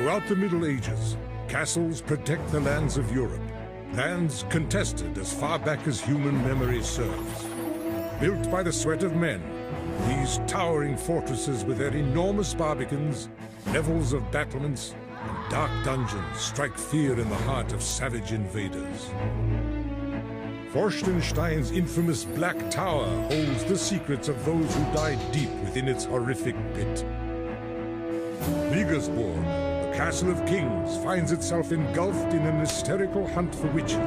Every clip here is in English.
Throughout the Middle Ages, castles protect the lands of Europe, lands contested as far back as human memory serves. Built by the sweat of men, these towering fortresses with their enormous barbicans, levels of battlements, and dark dungeons strike fear in the heart of savage invaders. Forstenstein's infamous Black Tower holds the secrets of those who died deep within its horrific pit. Vigersborg, the Castle of Kings, finds itself engulfed in an hysterical hunt for witches.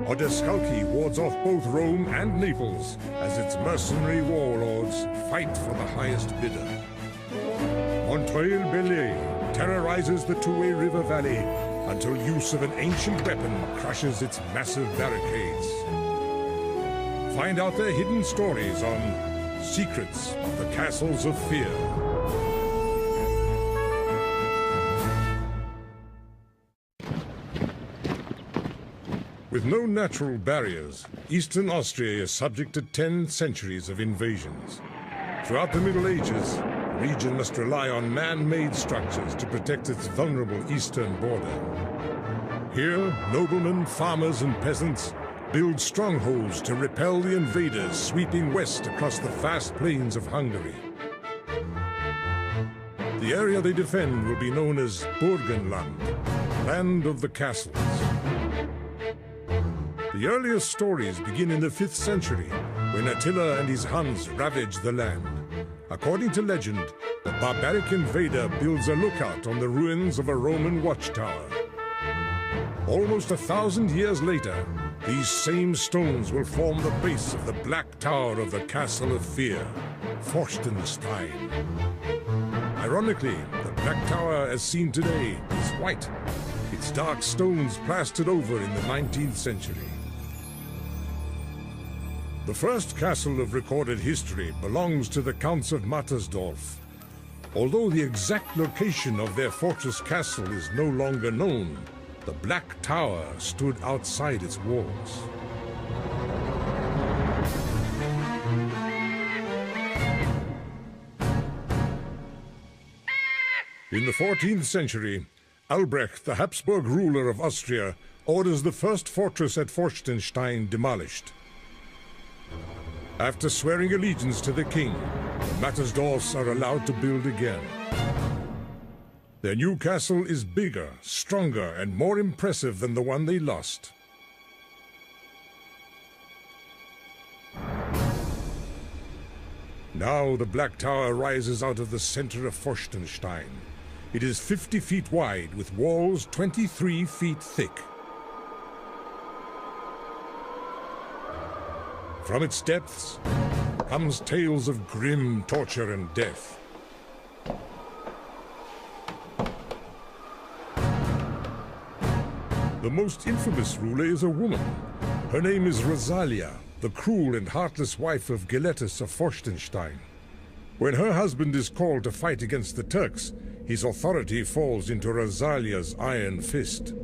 Odescalchi wards off both Rome and Naples as its mercenary warlords fight for the highest bidder. Montreuil-Bellay terrorizes the two-way river valley until use of an ancient weapon crushes its massive barricades. Find out their hidden stories on Secrets of the Castles of Fear. With no natural barriers, Eastern Austria is subject to 10 centuries of invasions. Throughout the Middle Ages, the region must rely on man-made structures to protect its vulnerable eastern border. Here, noblemen, farmers, and peasants build strongholds to repel the invaders sweeping west across the vast plains of Hungary. The area they defend will be known as Burgenland, land of the castles. The earliest stories begin in the 5th century, when Attila and his Huns ravaged the land. According to legend, the barbaric invader builds a lookout on the ruins of a Roman watchtower. Almost 1,000 years later, these same stones will form the base of the Black Tower of the Castle of Fear, Forstenstein. Ironically, the Black Tower as seen today is white, its dark stones plastered over in the 19th century. The first castle of recorded history belongs to the Counts of Mattersdorf. Although the exact location of their fortress castle is no longer known, the Black Tower stood outside its walls. In the 14th century, Albrecht, the Habsburg ruler of Austria, orders the first fortress at Forstenstein demolished. After swearing allegiance to the king, the Mattersdorfs are allowed to build again. Their new castle is bigger, stronger, and more impressive than the one they lost. Now the Black Tower rises out of the center of Forstenstein. It is 50 feet wide, with walls 23 feet thick. From its depths comes tales of grim torture and death. The most infamous ruler is a woman. Her name is Rosalia, the cruel and heartless wife of Geletas of Forstenstein. When her husband is called to fight against the Turks, his authority falls into Rosalia's iron fist.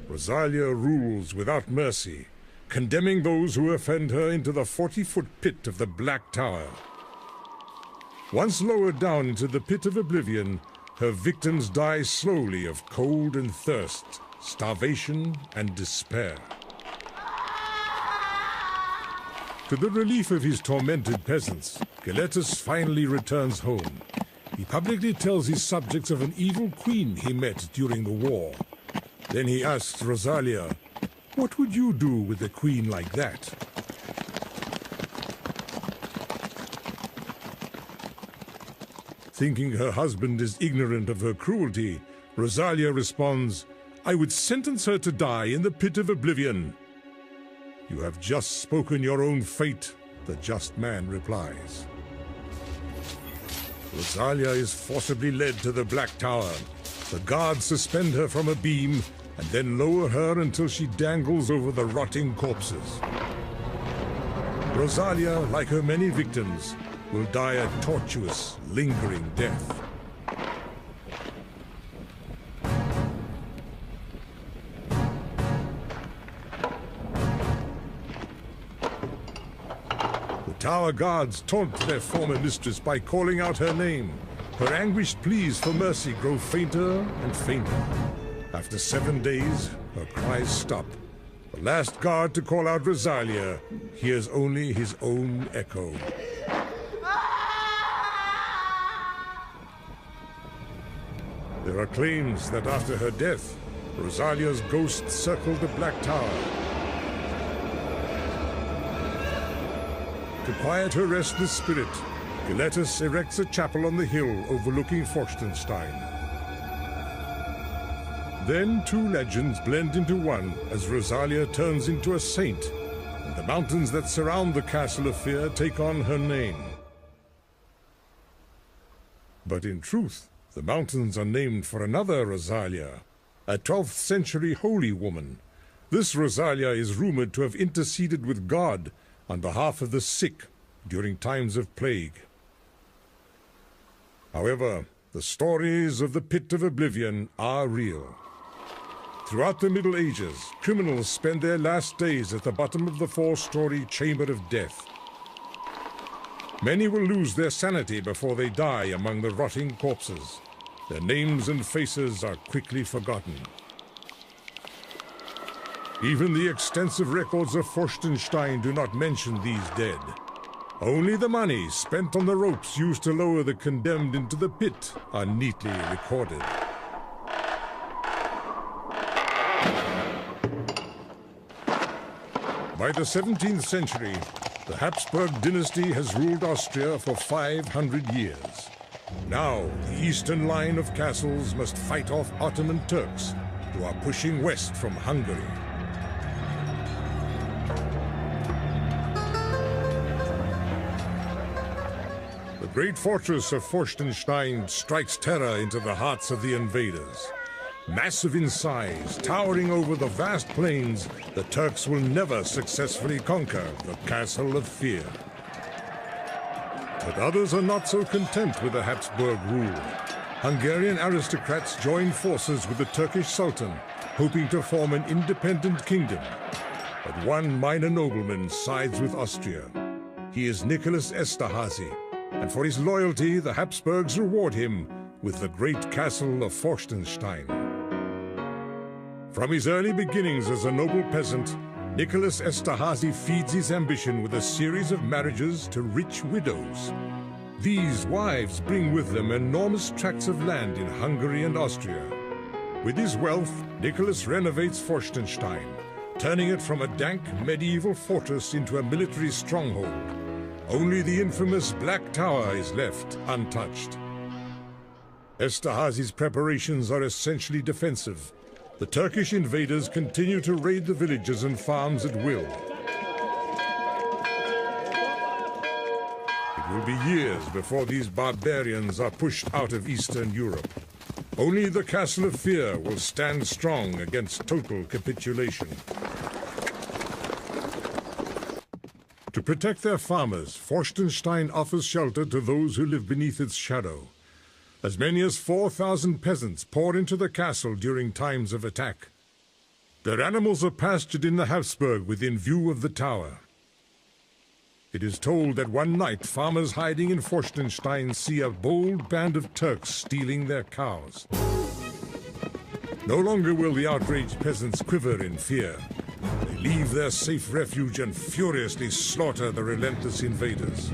Rosalia rules without mercy, condemning those who offend her into the 40-foot pit of the Black Tower. Once lowered down into the pit of oblivion, her victims die slowly of cold and thirst, starvation and despair. To the relief of his tormented peasants, Geletas finally returns home. He publicly tells his subjects of an evil queen he met during the war. Then he asks Rosalia, "What would you do with a queen like that?" Thinking her husband is ignorant of her cruelty, Rosalia responds, "I would sentence her to die in the pit of oblivion." "You have just spoken your own fate," the just man replies. Rosalia is forcibly led to the Black Tower. The guards suspend her from a beam and then lower her until she dangles over the rotting corpses. Rosalia, like her many victims, will die a tortuous, lingering death. The tower guards taunt their former mistress by calling out her name. Her anguished pleas for mercy grow fainter and fainter. After 7 days, her cries stop. The last guard to call out Rosalia hears only his own echo. There are claims that after her death, Rosalia's ghost circled the Black Tower. To quiet her restless spirit, Gilletus erects a chapel on the hill overlooking Forstenstein. Then two legends blend into one as Rosalia turns into a saint, and the mountains that surround the Castle of Fear take on her name. But in truth, the mountains are named for another Rosalia, a 12th century holy woman. This Rosalia is rumored to have interceded with God on behalf of the sick during times of plague. However, the stories of the Pit of Oblivion are real. Throughout the Middle Ages, criminals spend their last days at the bottom of the 4-story Chamber of Death. Many will lose their sanity before they die among the rotting corpses. Their names and faces are quickly forgotten. Even the extensive records of Forstenstein do not mention these dead. Only the money spent on the ropes used to lower the condemned into the pit are neatly recorded. By the 17th century, the Habsburg dynasty has ruled Austria for 500 years. Now, the eastern line of castles must fight off Ottoman Turks, who are pushing west from Hungary. The great fortress of Forstenstein strikes terror into the hearts of the invaders. Massive in size, towering over the vast plains, the Turks will never successfully conquer the Castle of Fear. But others are not so content with the Habsburg rule. Hungarian aristocrats join forces with the Turkish Sultan, hoping to form an independent kingdom. But one minor nobleman sides with Austria. He is Nicholas Esterhazy, and for his loyalty, the Habsburgs reward him with the great castle of Forstenstein. From his early beginnings as a noble peasant, Nicholas Esterhazy feeds his ambition with a series of marriages to rich widows. These wives bring with them enormous tracts of land in Hungary and Austria. With his wealth, Nicholas renovates Forstenstein, turning it from a dank medieval fortress into a military stronghold. Only the infamous Black Tower is left untouched. Esterhazy's preparations are essentially defensive. The Turkish invaders continue to raid the villages and farms at will. It will be years before these barbarians are pushed out of Eastern Europe. Only the Castle of Fear will stand strong against total capitulation. To protect their farmers, Forstenstein offers shelter to those who live beneath its shadow. As many as 4,000 peasants pour into the castle during times of attack. Their animals are pastured in the Habsburg within view of the tower. It is told that one night farmers hiding in Forstenstein see a bold band of Turks stealing their cows. No longer will the outraged peasants quiver in fear. They leave their safe refuge and furiously slaughter the relentless invaders.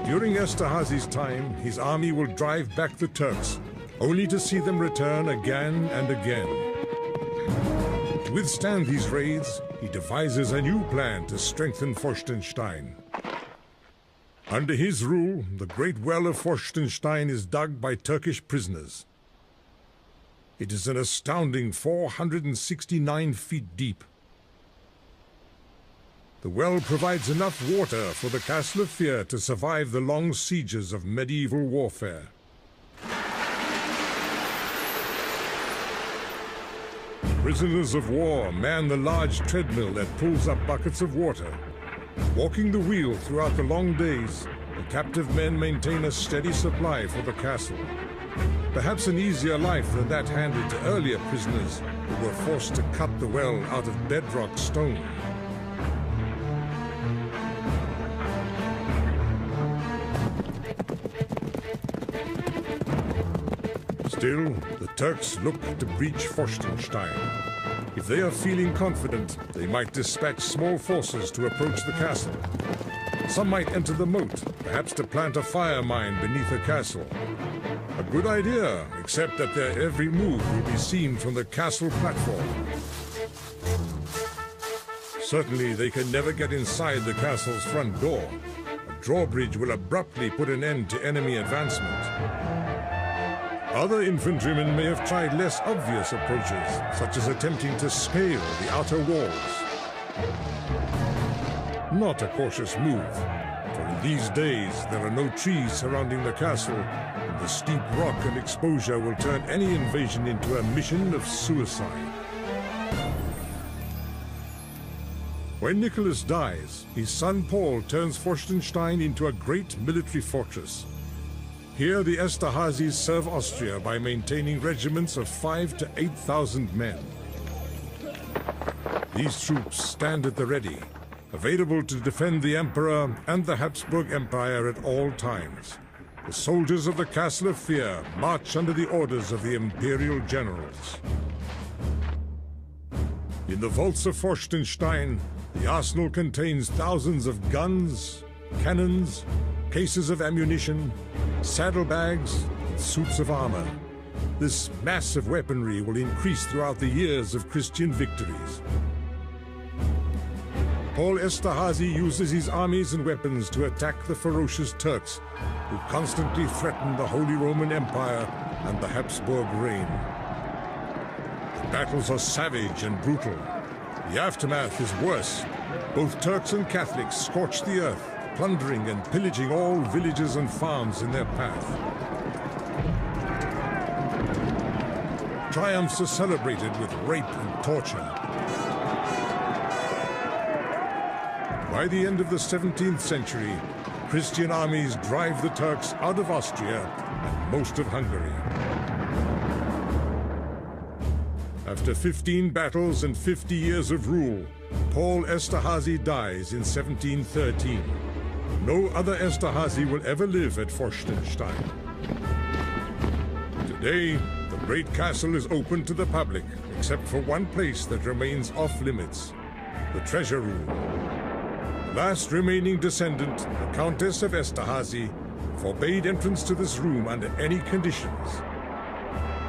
During Esterhazy's time, his army will drive back the Turks, only to see them return again and again. To withstand these raids, he devises a new plan to strengthen Forstenstein. Under his rule, the Great Well of Forstenstein is dug by Turkish prisoners. It is an astounding 469 feet deep. The well provides enough water for the Castle of Fear to survive the long sieges of medieval warfare. Prisoners of war man the large treadmill that pulls up buckets of water. Walking the wheel throughout the long days, the captive men maintain a steady supply for the castle. Perhaps an easier life than that handed to earlier prisoners who were forced to cut the well out of bedrock stone. Still, the Turks look to breach Forstenstein. If they are feeling confident, they might dispatch small forces to approach the castle. Some might enter the moat, perhaps to plant a fire mine beneath the castle. A good idea, except that their every move will be seen from the castle platform. Certainly, they can never get inside the castle's front door. A drawbridge will abruptly put an end to enemy advancement. Other infantrymen may have tried less obvious approaches, such as attempting to scale the outer walls. Not a cautious move, for in these days there are no trees surrounding the castle, and the steep rock and exposure will turn any invasion into a mission of suicide. When Nicholas dies, his son Paul turns Forstenstein into a great military fortress. Here the Esterházys serve Austria by maintaining regiments of 5,000 to 8,000 men. These troops stand at the ready, available to defend the Emperor and the Habsburg Empire at all times. The soldiers of the Castle of Fear march under the orders of the imperial generals. In the vaults of Forstenstein, the arsenal contains thousands of guns, cannons, cases of ammunition, saddlebags, and suits of armor. This massive weaponry will increase throughout the years of Christian victories. Paul Esterházy uses his armies and weapons to attack the ferocious Turks, who constantly threaten the Holy Roman Empire and the Habsburg reign. The battles are savage and brutal. The aftermath is worse. Both Turks and Catholics scorch the earth, plundering and pillaging all villages and farms in their path. Triumphs are celebrated with rape and torture. By the end of the 17th century, Christian armies drive the Turks out of Austria and most of Hungary. After 15 battles and 50 years of rule, Paul Esterházy dies in 1713. No other Esterházy will ever live at Forstenstein. Today, the great castle is open to the public, except for one place that remains off-limits, the treasure room. The last remaining descendant, the Countess of Esterházy, forbade entrance to this room under any conditions.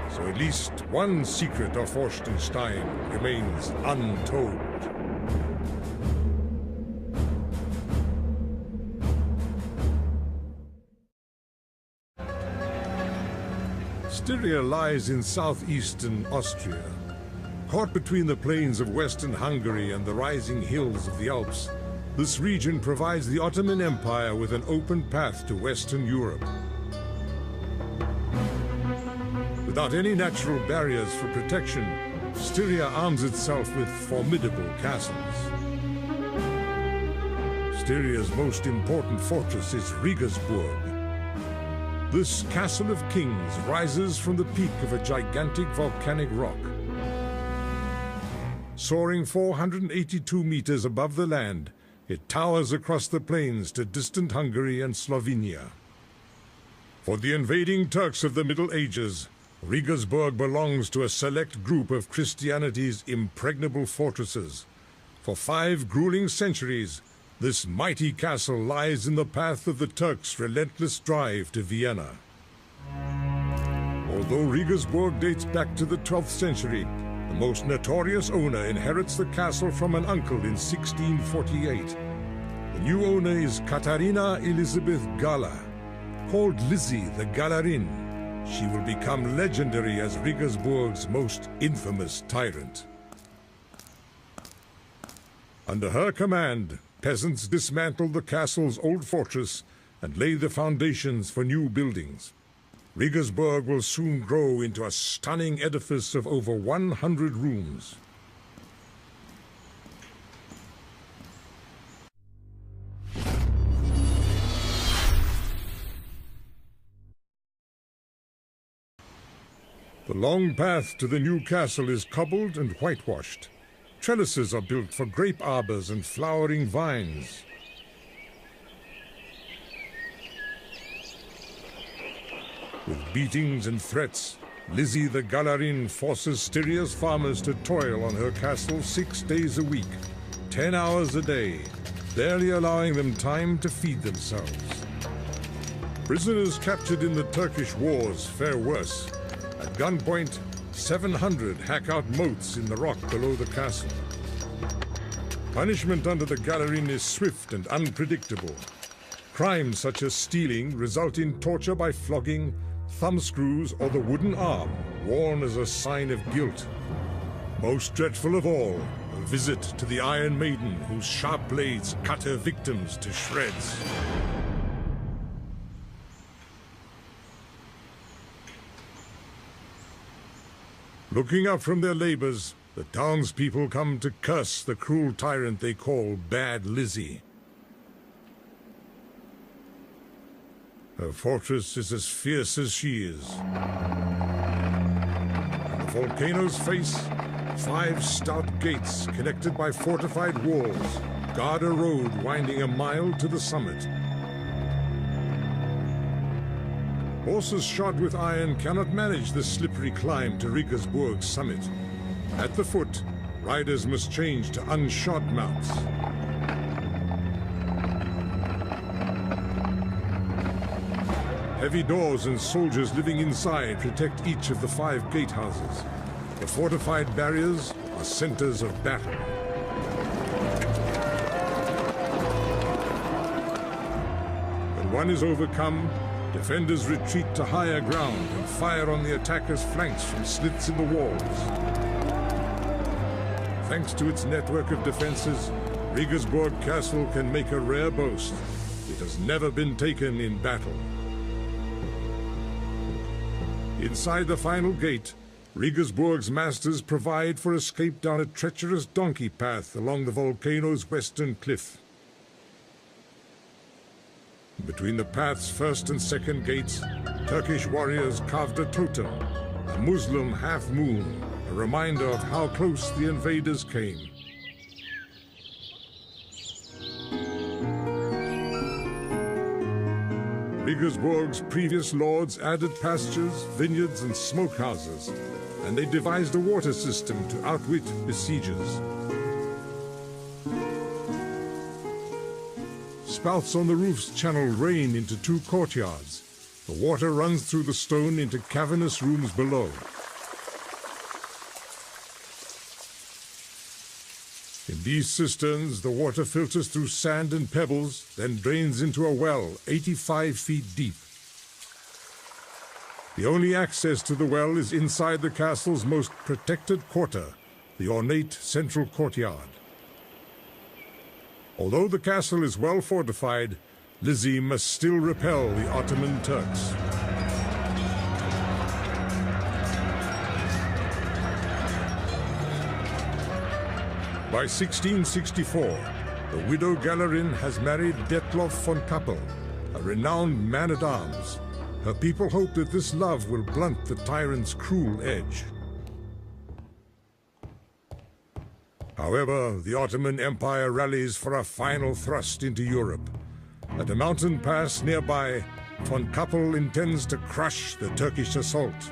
So at least one secret of Forstenstein remains untold. Styria lies in southeastern Austria. Caught between the plains of western Hungary and the rising hills of the Alps, this region provides the Ottoman Empire with an open path to Western Europe. Without any natural barriers for protection, Styria arms itself with formidable castles. Styria's most important fortress is Regensburg. This castle of kings rises from the peak of a gigantic volcanic rock. Soaring 482 meters above the land, it towers across the plains to distant Hungary and Slovenia. For the invading Turks of the Middle Ages, Regensburg belongs to a select group of Christianity's impregnable fortresses. For 5 grueling centuries, this mighty castle lies in the path of the Turks' relentless drive to Vienna. Although Regensburg dates back to the 12th century, the most notorious owner inherits the castle from an uncle in 1648. The new owner is Katarina Elizabeth Gala. Called Lizzie the Galarin, she will become legendary as Regensburg's most infamous tyrant. Under her command, peasants dismantled the castle's old fortress and laid the foundations for new buildings. Regensburg will soon grow into a stunning edifice of over 100 rooms. The long path to the new castle is cobbled and whitewashed. Trellises are built for grape arbors and flowering vines. With beatings and threats, Lizzie the Galarin forces Styria's farmers to toil on her castle 6 days a week, 10 hours a day, barely allowing them time to feed themselves. Prisoners captured in the Turkish wars fare worse. At gunpoint, 700 hack out moats in the rock below the castle. Punishment under the Galarin is swift and unpredictable. Crimes such as stealing result in torture by flogging, thumbscrews, or the wooden arm, worn as a sign of guilt. Most dreadful of all, a visit to the Iron Maiden, whose sharp blades cut her victims to shreds. Looking up from their labors, the townspeople come to curse the cruel tyrant they call Bad Lizzie. Her fortress is as fierce as she is. At the volcano's face, 5 stout gates connected by fortified walls guard a road winding a mile to the summit. Horses shod with iron cannot manage the slippery climb to Rigersburg's summit. At the foot, riders must change to unshod mounts. Heavy doors and soldiers living inside protect each of the 5 gatehouses. The fortified barriers are centers of battle. When one is overcome, defenders retreat to higher ground and fire on the attackers' flanks from slits in the walls. Thanks to its network of defenses, Rigersburg Castle can make a rare boast. It has never been taken in battle. Inside the final gate, Rigersburg's masters provide for escape down a treacherous donkey path along the volcano's western cliff. Between the path's first and second gates, Turkish warriors carved a totem, a Muslim half-moon, a reminder of how close the invaders came. Rigersburg's previous lords added pastures, vineyards, and smokehouses, and they devised a water system to outwit besiegers. Spouts on the roofs channel rain into 2 courtyards. The water runs through the stone into cavernous rooms below. In these cisterns, the water filters through sand and pebbles, then drains into a well 85 feet deep. The only access to the well is inside the castle's most protected quarter, the ornate central courtyard. Although the castle is well fortified, Lizzie must still repel the Ottoman Turks. By 1664, the widow Galarin has married Detlof von Kappel, a renowned man-at-arms. Her people hope that this love will blunt the tyrant's cruel edge. However, the Ottoman Empire rallies for a final thrust into Europe. At a mountain pass nearby, von Kappel intends to crush the Turkish assault.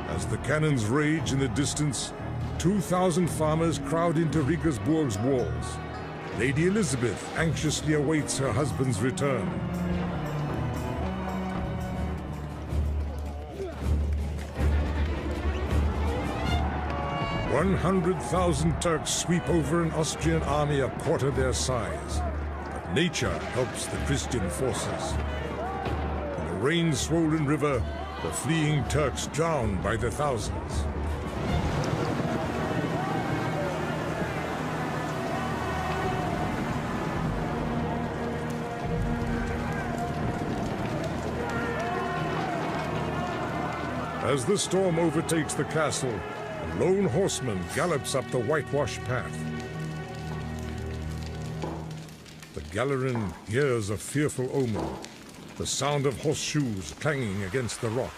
As the cannons rage in the distance, 2,000 farmers crowd into Rigersburg's walls. Lady Elizabeth anxiously awaits her husband's return. 100,000 Turks sweep over an Austrian army a quarter their size. But nature helps the Christian forces. In a rain-swollen river, the fleeing Turks drown by the thousands. As the storm overtakes the castle, a lone horseman gallops up the whitewashed path. The Galarin hears a fearful omen, the sound of horseshoes clanging against the rock.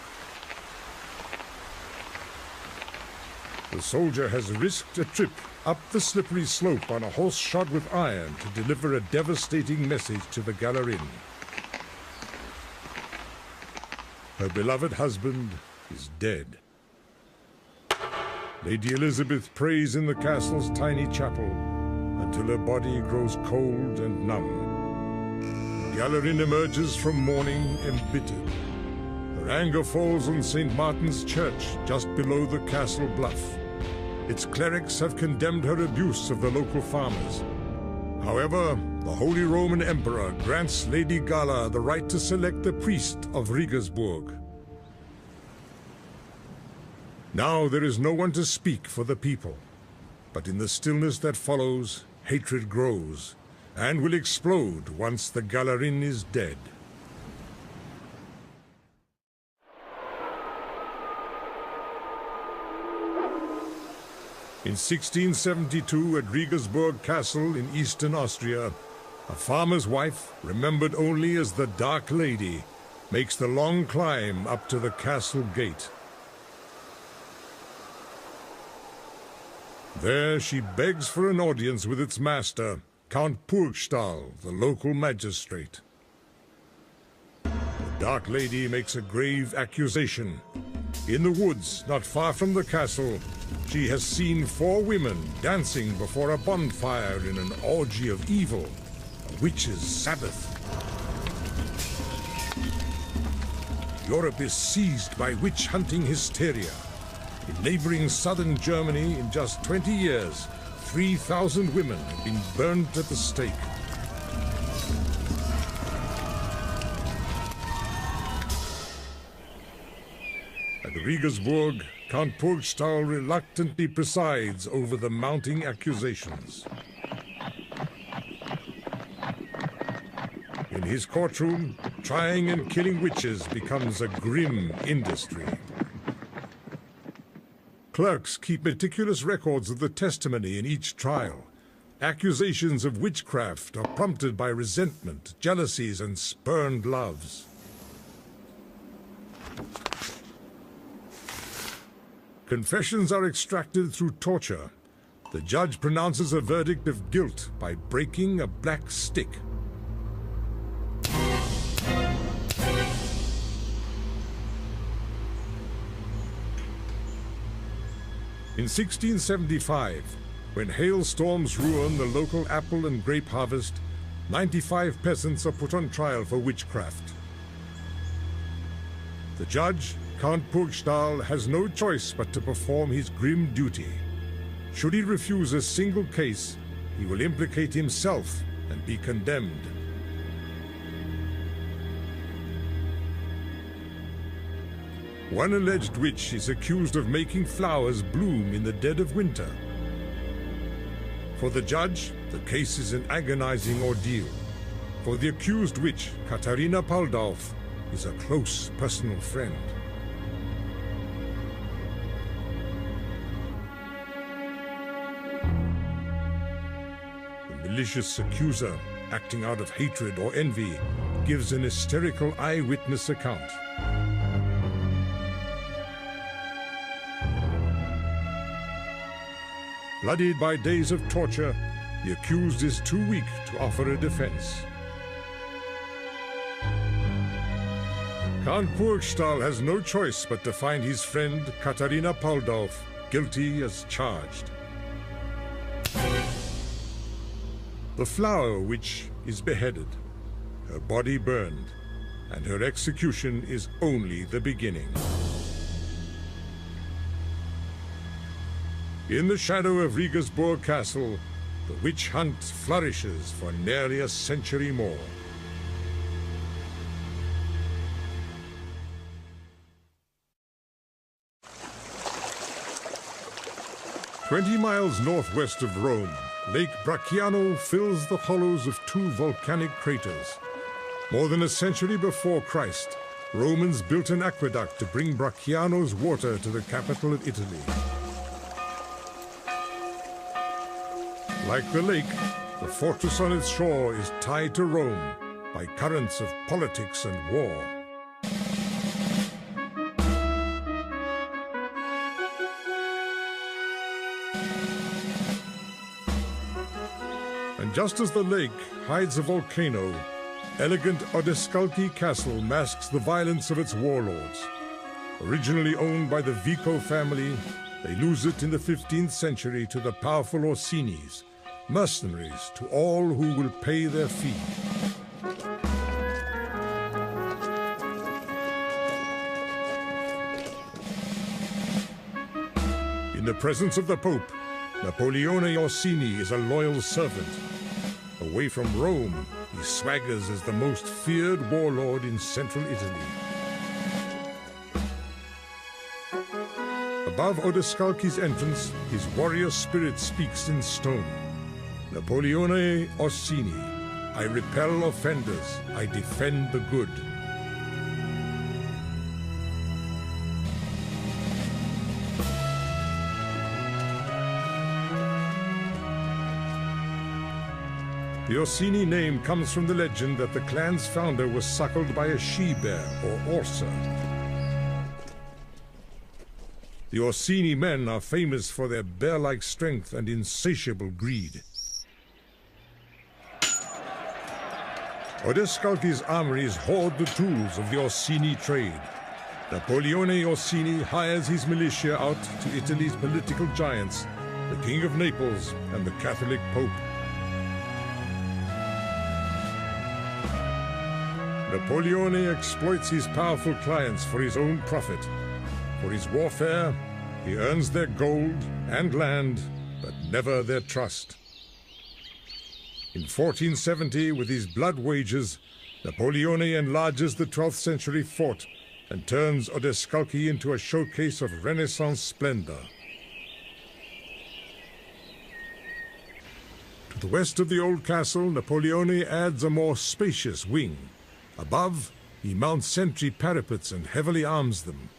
The soldier has risked a trip up the slippery slope on a horse shod with iron to deliver a devastating message to the Galarin. Her beloved husband is dead. Lady Elizabeth prays in the castle's tiny chapel until her body grows cold and numb. Galarin emerges from mourning embittered. Her anger falls on St. Martin's Church just below the castle bluff. Its clerics have condemned her abuse of the local farmers. However, the Holy Roman Emperor grants Lady Gala the right to select the priest of Regensburg. Now there is no one to speak for the people, but in the stillness that follows, hatred grows, and will explode once the Galarin is dead. In 1672, at Regensburg Castle in eastern Austria, a farmer's wife, remembered only as the Dark Lady, makes the long climb up to the castle gate. There she begs for an audience with its master, Count Purgstall, the local magistrate. The Dark Lady makes a grave accusation. In the woods, not far from the castle, she has seen 4 women dancing before a bonfire in an orgy of evil, a witch's Sabbath. Europe is seized by witch-hunting hysteria. In neighboring southern Germany, in just 20 years, 3,000 women have been burnt at the stake. At Regensburg, Count Purgstall reluctantly presides over the mounting accusations. In his courtroom, trying and killing witches becomes a grim industry. Clerks keep meticulous records of the testimony in each trial. Accusations of witchcraft are prompted by resentment, jealousies, and spurned loves. Confessions are extracted through torture. The judge pronounces a verdict of guilt by breaking a black stick. In 1675, when hailstorms ruin the local apple and grape harvest, 95 peasants are put on trial for witchcraft. The judge, Count Purgstall, has no choice but to perform his grim duty. Should he refuse a single case, he will implicate himself and be condemned. One alleged witch is accused of making flowers bloom in the dead of winter. For the judge, the case is an agonizing ordeal. For the accused witch, Katharina Paldorf, is a close personal friend. The malicious accuser, acting out of hatred or envy, gives an hysterical eyewitness account. Bloodied by days of torture, the accused is too weak to offer a defense. Count Purgstall has no choice but to find his friend Katharina Paldorf guilty as charged. The flower witch is beheaded, her body burned, and her execution is only the beginning. In the shadow of Regensburg Castle, the witch hunt flourishes for nearly a century more. "20 miles northwest of Rome, Lake Bracciano fills the hollows of 2 volcanic craters. More than a century before Christ, Romans built an aqueduct to bring Bracciano's water to the capital of Italy. Like the lake, the fortress on its shore is tied to Rome by currents of politics and war. And just as the lake hides a volcano, elegant Odescalchi Castle masks the violence of its warlords. Originally owned by the Vico family, they lose it in the 15th century to the powerful Orsinis, mercenaries to all who will pay their fee. In the presence of the Pope, Napoleone Orsini is a loyal servant. Away from Rome, he swaggers as the most feared warlord in central Italy. Above Odescalchi's entrance, his warrior spirit speaks in stone. Napoleone Orsini, I repel offenders, I defend the good. The Orsini name comes from the legend that the clan's founder was suckled by a she-bear, or Orsa. The Orsini men are famous for their bear-like strength and insatiable greed. Odescalchi's armories hoard the tools of the Orsini trade. Napoleone Orsini hires his militia out to Italy's political giants, the King of Naples and the Catholic Pope. Napoleone exploits his powerful clients for his own profit. For his warfare, he earns their gold and land, but never their trust. In 1470, with his blood wages, Napoleone enlarges the 12th century fort and turns Odescalchi into a showcase of Renaissance splendor. To the west of the old castle, Napoleone adds a more spacious wing. Above, he mounts sentry parapets and heavily arms them.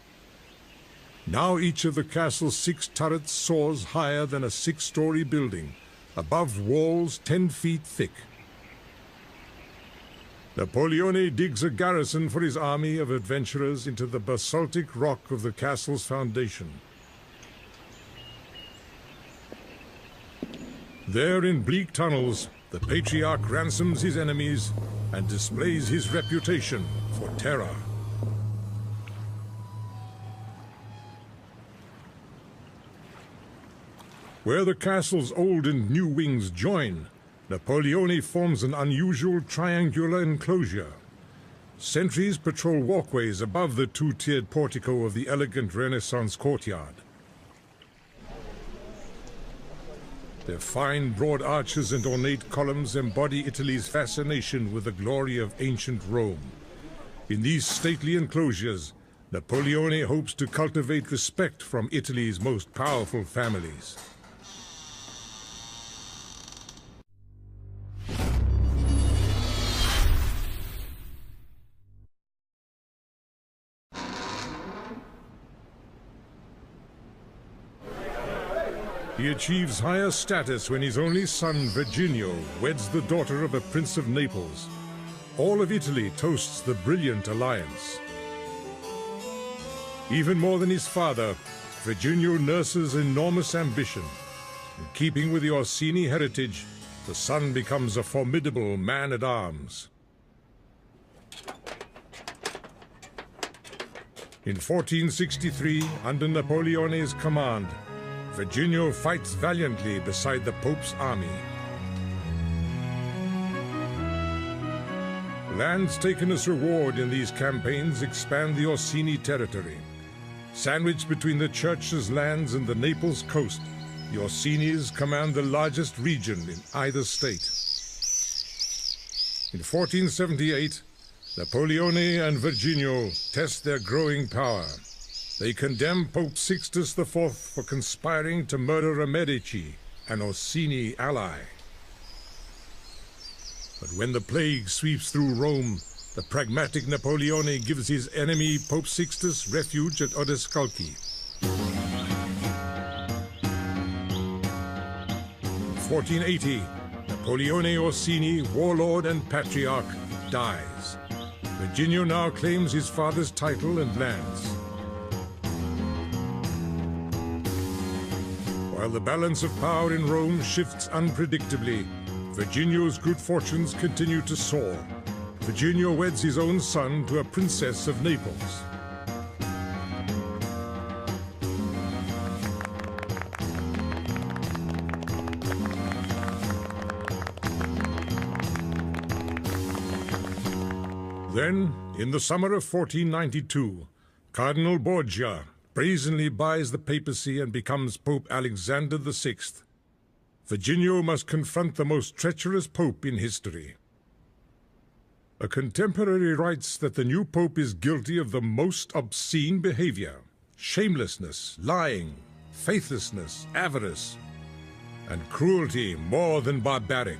Now each of the castle's 6 turrets soars higher than a 6-story building, above walls 10 feet thick. Napoleone digs a garrison for his army of adventurers into the basaltic rock of the castle's foundation. There in bleak tunnels, the patriarch ransoms his enemies and displays his reputation for terror. Where the castle's old and new wings join, Napoleone forms an unusual triangular enclosure. Sentries patrol walkways above the 2-tiered portico of the elegant Renaissance courtyard. Their fine, broad arches and ornate columns embody Italy's fascination with the glory of ancient Rome. In these stately enclosures, Napoleone hopes to cultivate respect from Italy's most powerful families. He achieves higher status when his only son, Virginio, weds the daughter of a prince of Naples. All of Italy toasts the brilliant alliance. Even more than his father, Virginio nurses enormous ambition. In keeping with the Orsini heritage, the son becomes a formidable man-at-arms. In 1463, under Napoleone's command, Virginio fights valiantly beside the Pope's army. Lands taken as reward in these campaigns expand the Orsini territory. Sandwiched between the Church's lands and the Naples coast, the Orsinis command the largest region in either state. In 1478, Napoleone and Virginio test their growing power. They condemn Pope Sixtus IV for conspiring to murder a Medici, an Orsini ally. But when the plague sweeps through Rome, the pragmatic Napoleone gives his enemy Pope Sixtus refuge at Odescalchi. In 1480, Napoleone Orsini, warlord and patriarch, dies. Virginio now claims his father's title and lands. While the balance of power in Rome shifts unpredictably, Virginio's good fortunes continue to soar. Virginio weds his own son to a princess of Naples. Then, in the summer of 1492, Cardinal Borgia brazenly buys the papacy and becomes Pope Alexander VI. Virginio must confront the most treacherous pope in history. A contemporary writes that the new pope is guilty of the most obscene behavior: shamelessness, lying, faithlessness, avarice, and cruelty more than barbaric.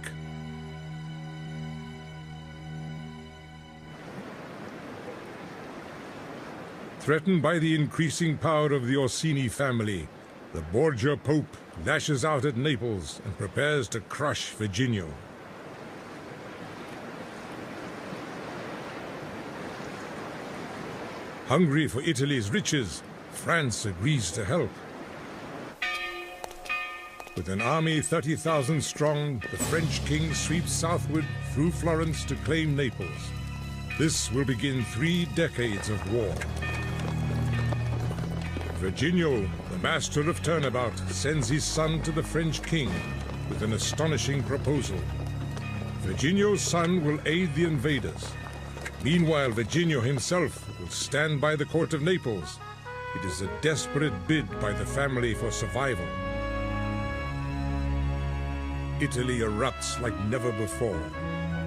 Threatened by the increasing power of the Orsini family, the Borgia Pope lashes out at Naples and prepares to crush Virginio. Hungry for Italy's riches, France agrees to help. With an army 30,000 strong, the French king sweeps southward through Florence to claim Naples. This will begin 3 decades of war. Virginio, the master of turnabout, sends his son to the French king with an astonishing proposal. Virginio's son will aid the invaders. Meanwhile, Virginio himself will stand by the court of Naples. It is a desperate bid by the family for survival. Italy erupts like never before.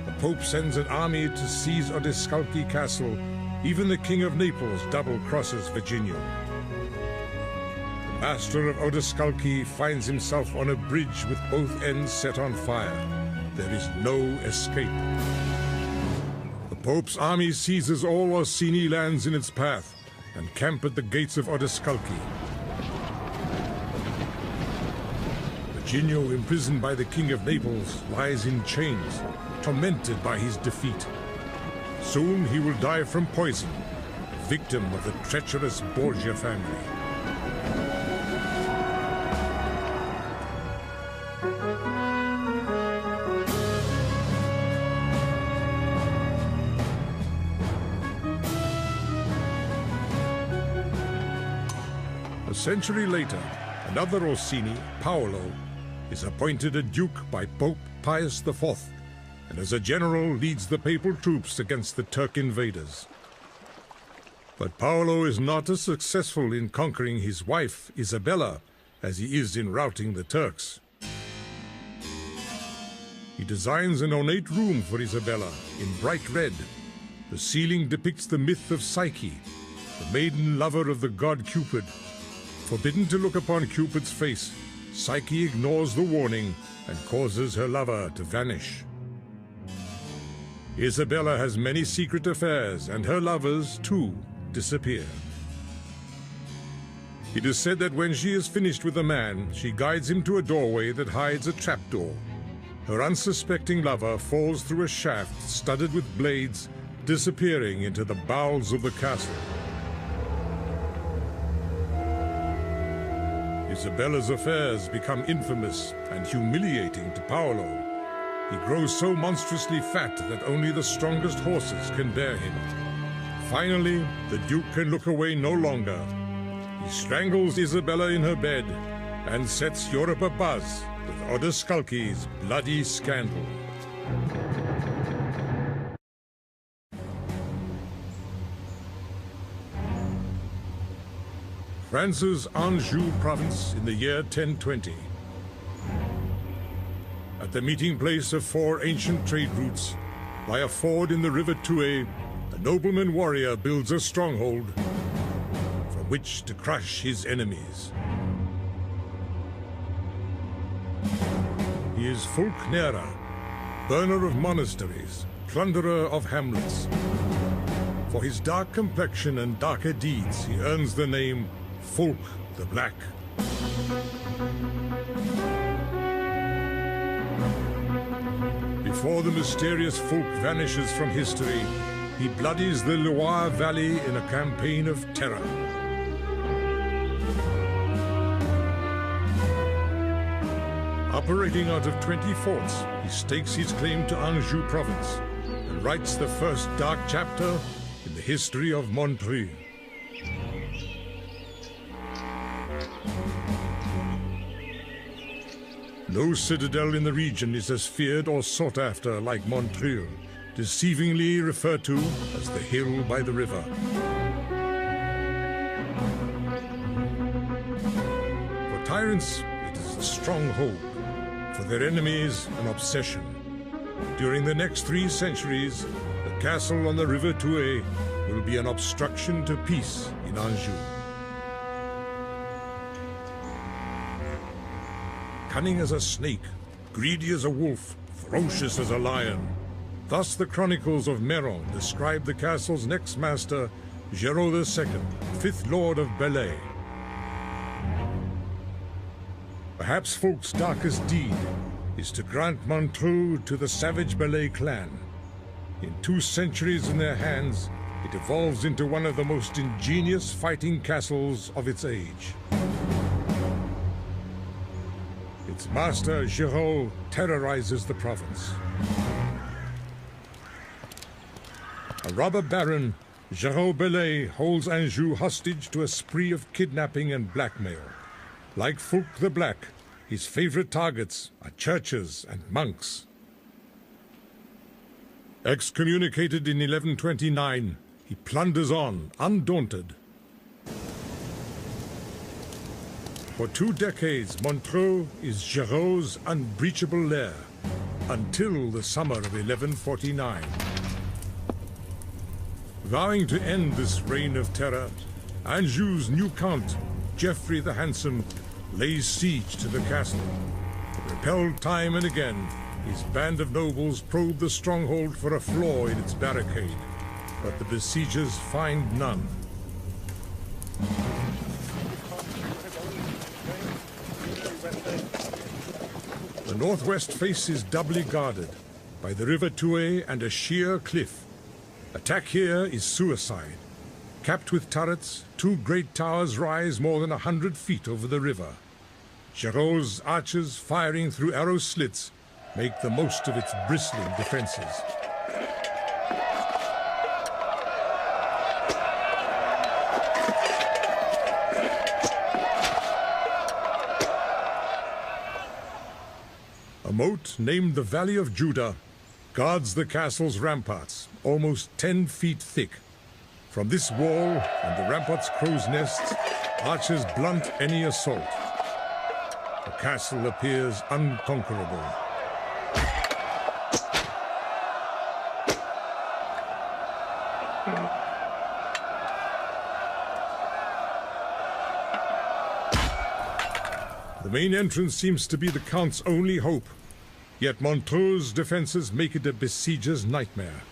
The Pope sends an army to seize Odescalchi Castle. Even the King of Naples double-crosses Virginio. The master of Odescalchi finds himself on a bridge with both ends set on fire. There is no escape. The Pope's army seizes all Orsini lands in its path and camp at the gates of Odescalchi. Virginio, imprisoned by the King of Naples, lies in chains, tormented by his defeat. Soon he will die from poison, a victim of the treacherous Borgia family. A century later, another Orsini, Paolo, is appointed a duke by Pope Pius IV, and as a general leads the papal troops against the Turk invaders. But Paolo is not as successful in conquering his wife, Isabella, as he is in routing the Turks. He designs an ornate room for Isabella in bright red. The ceiling depicts the myth of Psyche, the maiden lover of the god Cupid. Forbidden to look upon Cupid's face, Psyche ignores the warning and causes her lover to vanish. Isabella has many secret affairs, and her lovers, too, disappear. It is said that when she is finished with a man, she guides him to a doorway that hides a trapdoor. Her unsuspecting lover falls through a shaft studded with blades, disappearing into the bowels of the castle. Isabella's affairs become infamous and humiliating to Paolo. He grows so monstrously fat that only the strongest horses can bear him. Finally, the Duke can look away no longer. He strangles Isabella in her bed and sets Europe abuzz with Odescalchi's bloody scandal. France's Anjou province in the year 1020. At the meeting place of 4 ancient trade routes, by a ford in the river Touet, a nobleman warrior builds a stronghold from which to crush his enemies. He is Fulk Nerra, burner of monasteries, plunderer of hamlets. For his dark complexion and darker deeds, he earns the name Fulk the Black. Before the mysterious Fulk vanishes from history, he bloodies the Loire Valley in a campaign of terror. Operating out of 20 forts, he stakes his claim to Anjou province and writes the first dark chapter in the history of Montreuil. No citadel in the region is as feared or sought after like Montreuil, deceivingly referred to as the hill by the river. For tyrants, it is a stronghold. For their enemies, an obsession. During the next 3 centuries, the castle on the River Touet will be an obstruction to peace in Anjou. Cunning as a snake, greedy as a wolf, ferocious as a lion. Thus the chronicles of Meron describe the castle's next master, Géraud II, 5th Lord of Belay. Perhaps Folk's darkest deed is to grant Montreuil to the savage Belay clan. In 2 centuries in their hands, it evolves into one of the most ingenious fighting castles of its age. Its master, Géraud, terrorizes the province. A robber baron, Géraud Belay holds Anjou hostage to a spree of kidnapping and blackmail. Like Fulk the Black, his favorite targets are churches and monks. Excommunicated in 1129, he plunders on, undaunted. For 2 decades, Montreuil is Géraud's unbreachable lair, until the summer of 1149. Vowing to end this reign of terror, Anjou's new count, Geoffrey the Handsome, lays siege to the castle. Repelled time and again, his band of nobles probe the stronghold for a flaw in its barricade, but the besiegers find none. The northwest face is doubly guarded by the River Touet and a sheer cliff. Attack here is suicide. Capped with turrets, 2 great towers rise more than 100 feet over the river. Géraud's archers, firing through arrow slits, make the most of its bristling defenses. A moat named the Valley of Judah guards the castle's ramparts, almost 10 feet thick. From this wall and the rampart's crow's nests, archers blunt any assault. The castle appears unconquerable. The main entrance seems to be the Count's only hope, yet Montreuil's defenses make it a besieger's nightmare.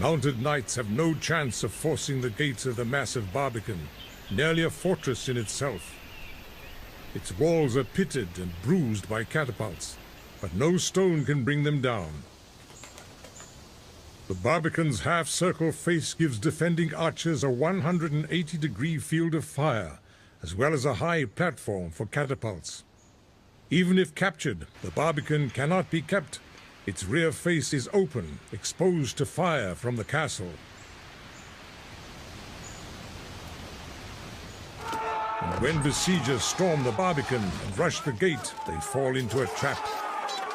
Mounted knights have no chance of forcing the gates of the massive Barbican, nearly a fortress in itself. Its walls are pitted and bruised by catapults, but no stone can bring them down. The Barbican's half-circle face gives defending archers a 180-degree field of fire, as well as a high platform for catapults. Even if captured, the Barbican cannot be kept. Its rear face is open, exposed to fire from the castle. And when besiegers storm the Barbican and rush the gate, they fall into a trap.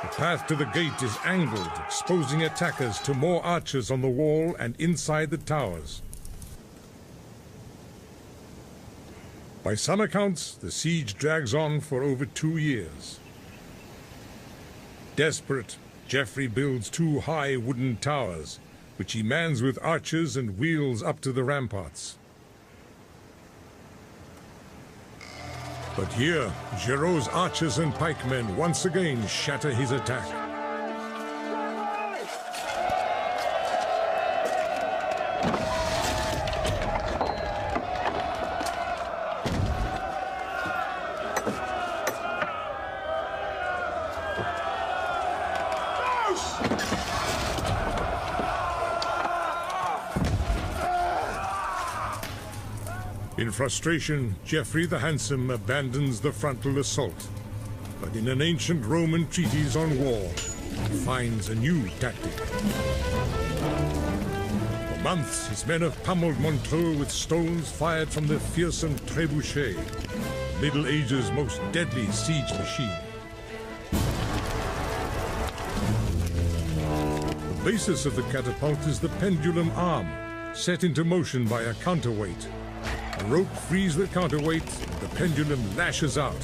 The path to the gate is angled, exposing attackers to more archers on the wall and inside the towers. By some accounts, the siege drags on for over 2 years. Desperate, Geoffrey builds 2 high wooden towers, which he mans with archers and wheels up to the ramparts. But here, Géraud's archers and pikemen once again shatter his attack. In frustration, Geoffrey the Handsome abandons the frontal assault. But in an ancient Roman treatise on war, he finds a new tactic. For months, his men have pummeled Montreux with stones fired from the fearsome trebuchet, the Middle Ages' most deadly siege machine. The basis of the catapult is the pendulum arm, set into motion by a counterweight. A rope frees the counterweight, and the pendulum lashes out.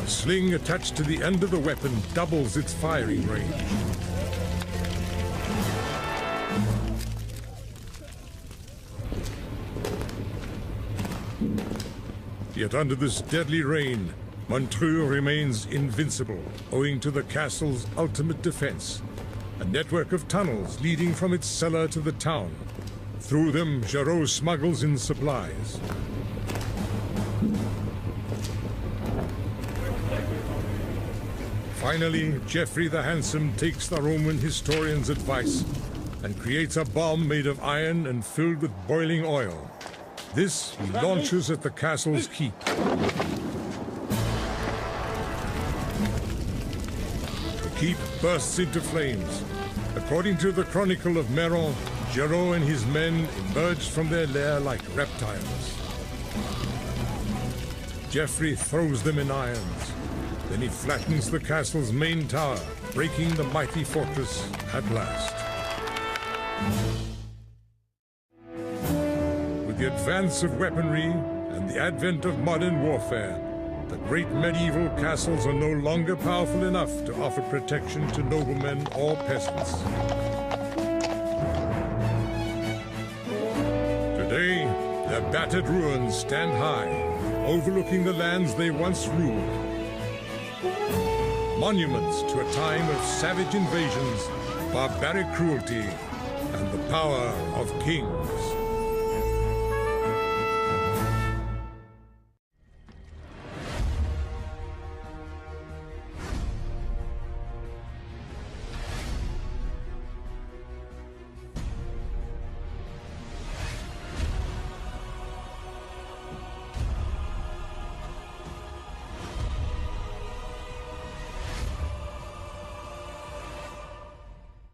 A sling attached to the end of the weapon doubles its firing range. Yet under this deadly rain, Montreux remains invincible, owing to the castle's ultimate defense, a network of tunnels leading from its cellar to the town. Through them, Geraud smuggles in supplies. Finally, Geoffrey the Handsome takes the Roman historian's advice and creates a bomb made of iron and filled with boiling oil. This he launches at the castle's keep. The keep bursts into flames. According to the Chronicle of Meron, Geraud and his men emerged from their lair like reptiles. Geoffrey throws them in irons. Then he flattens the castle's main tower, breaking the mighty fortress at last. With the advance of weaponry and the advent of modern warfare, the great medieval castles are no longer powerful enough to offer protection to noblemen or peasants. Today, their battered ruins stand high, overlooking the lands they once ruled. Monuments to a time of savage invasions, barbaric cruelty, and the power of kings.